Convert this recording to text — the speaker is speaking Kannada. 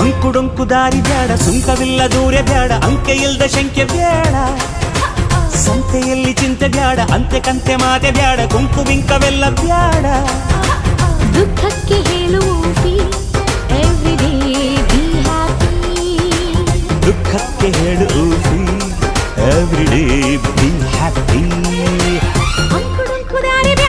ಅಂಕುಡೊಂಕು ದಾರಿ ಬ್ಯಾಡ, ಸುಂಕವಿಲ್ಲ ದೂರ ಬ್ಯಾಡ, ಅಂಕೆ ಇಲ್ದ ಶಂಕೆ ಬ್ಯಾಡ, ಸಂತೆಯಲ್ಲಿ ಚಿಂತೆ ಬ್ಯಾಡ, ಅಂತೆ ಕಂತೆ ಮಾತೆ ಬ್ಯಾಡ, ಕುಂಕು ಬಿಂಕವೆಲ್ಲ ಬ್ಯಾಡ. ದುಃಖಕ್ಕೆ ಹೇಳುವಿ ಎವ್ರಿಡೇ ಬಿ ಹ್ಯಾಪಿ, ದುಃಖಕ್ಕೆ ಹೇಳುವಿ ಎವ್ರಿಡೇ ಬಿ ಹ್ಯಾಪಿ.